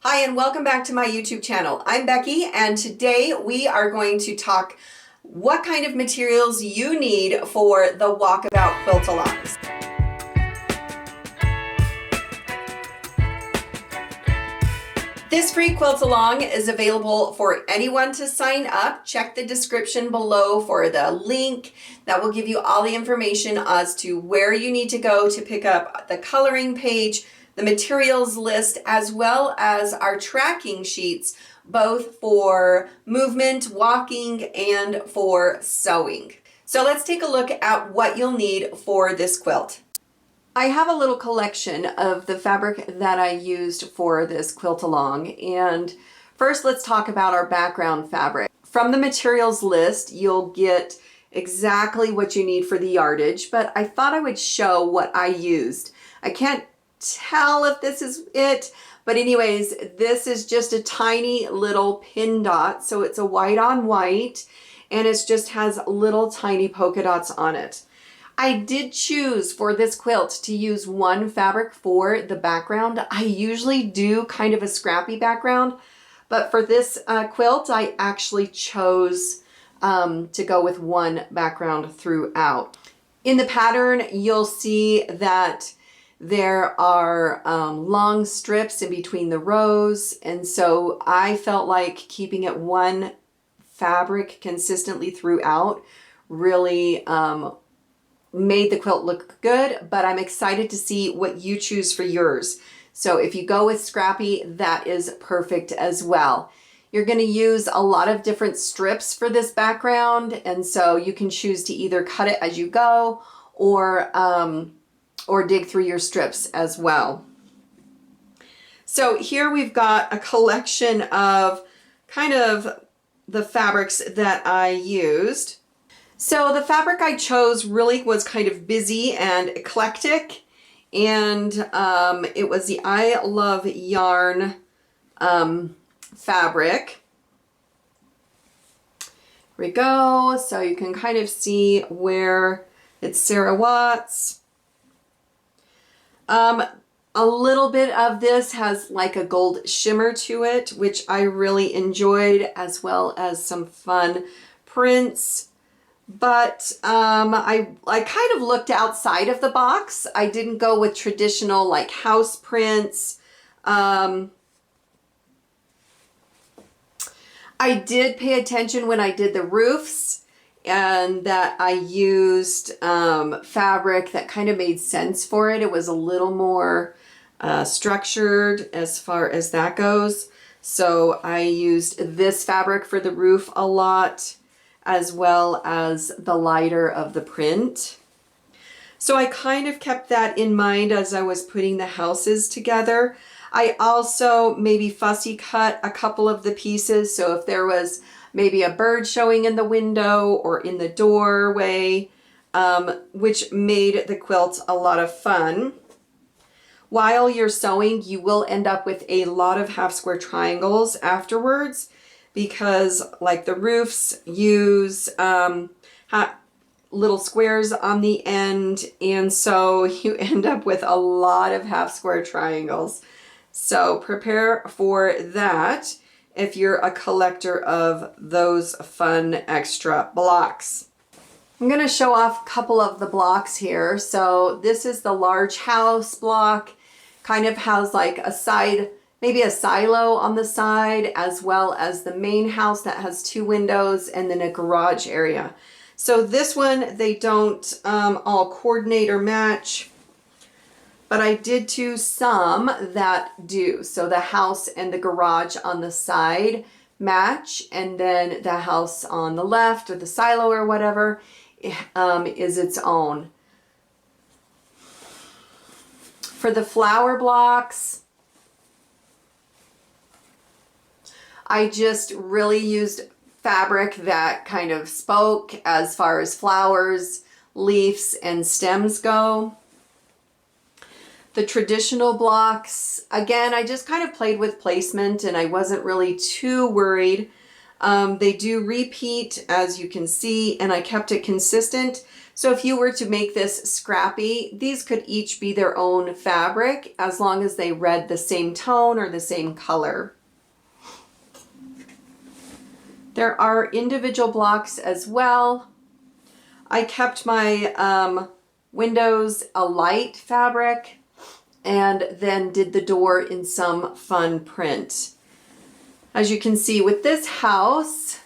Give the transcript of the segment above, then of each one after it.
Hi, and welcome back to my YouTube channel. I'm Becky, and today we are going to talk what kind of materials you need for the Walkabout Quilt Alongs. This free quilt along is available for anyone to sign up. Check the description below for the link that will give you all the information as to where you need to go to pick up the coloring page, the materials list, as well as our tracking sheets, both for movement, walking, and for sewing. So let's take a look at what you'll need for this quilt. I have a little collection of the fabric that I used for this quilt along, and first let's talk about our background fabric. From the materials list, you'll get exactly what you need for the yardage, but I thought I would show what I used. I can't tell if this is it, but anyways, this is just a tiny little pin dot, so it's a white on white, and it just has little tiny polka dots on it. I did choose for this quilt to use one fabric for the background. I usually do kind of a scrappy background, but for this quilt, I actually chose to go with one background throughout. In the pattern, you'll see that there are long strips in between the rows, and so I felt like keeping it one fabric consistently throughout really made the quilt look good, but I'm excited to see what you choose for yours. So if you go with scrappy, that is perfect as well. You're going to use a lot of different strips for this background, and so you can choose to either cut it as you go or dig through your strips as well. So here we've got a collection of kind of the fabrics that I used. So the fabric I chose really was kind of busy and eclectic, and it was the I Love Yarn fabric. Here we go. So you can kind of see where it's Sarah Watts. A little bit of this has like a gold shimmer to it, which I really enjoyed, as well as some fun prints. But I kind of looked outside of the box. I didn't go with traditional like house prints. I did pay attention when I did the roofs, and that I used fabric that kind of made sense for it. It was a little more structured as far as that goes. So I used this fabric for the roof a lot, as well as the lighter of the print. So I kind of kept that in mind as I was putting the houses together. I also maybe fussy cut a couple of the pieces, so if there was maybe a bird showing in the window or in the doorway, which made the quilt a lot of fun. While you're sewing, you will end up with a lot of half square triangles afterwards, because like the roofs use little squares on the end, and so you end up with a lot of half square triangles. So prepare for that if you're a collector of those fun extra blocks. I'm going to show off a couple of the blocks here. So this is the large house block, kind of has like a side, maybe a silo on the side, as well as the main house that has two windows, and then a garage area. So this one, they don't all coordinate or match, but I did choose some that do. So the house and the garage on the side match, and then the house on the left, or the silo or whatever, is its own. For the flower blocks, I just really used fabric that kind of spoke as far as flowers, leaves, and stems go. The traditional blocks, again, I just kind of played with placement, and I wasn't really too worried. They do repeat, as you can see, and I kept it consistent. So if you were to make this scrappy, these could each be their own fabric as long as they read the same tone or the same color. There are individual blocks as well. I kept my windows a light fabric and then did the door in some fun print. As you can see with this house,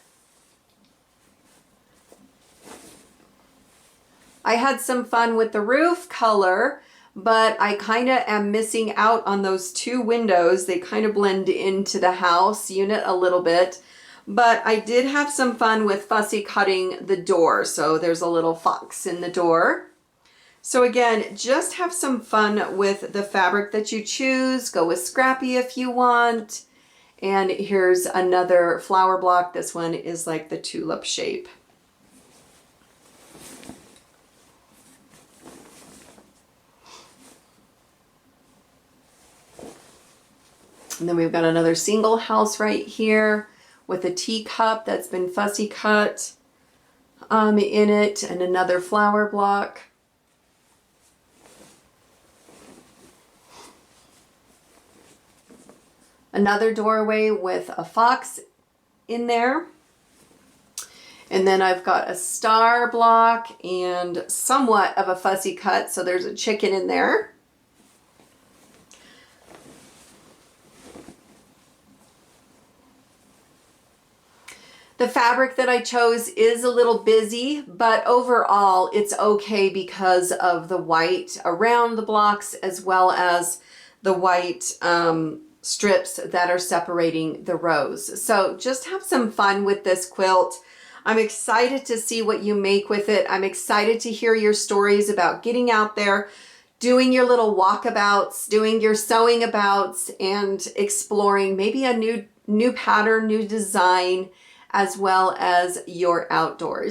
I had some fun with the roof color, but I kind of am missing out on those two windows. They kind of blend into the house unit a little bit. But I did have some fun with Fussy cutting the door. So there's a little fox in the door. So again, just have some fun with the fabric that you choose. Go with scrappy if you want. And here's another flower block. This one is like the tulip shape. And then we've got another single house right here with a teacup that's been Fussy cut in it, and another flower block. Another doorway with a fox in there. And then I've got a star block and somewhat of a Fussy cut, so there's a chicken in there. The fabric that I chose is a little busy, but overall it's okay because of the white around the blocks as well as the white strips that are separating the rows. So just have some fun with this quilt. I'm excited to see what you make with it. I'm excited to hear your stories about getting out there, doing your little walkabouts, doing your sewing abouts, and exploring maybe a new pattern, new design, as well as your outdoors.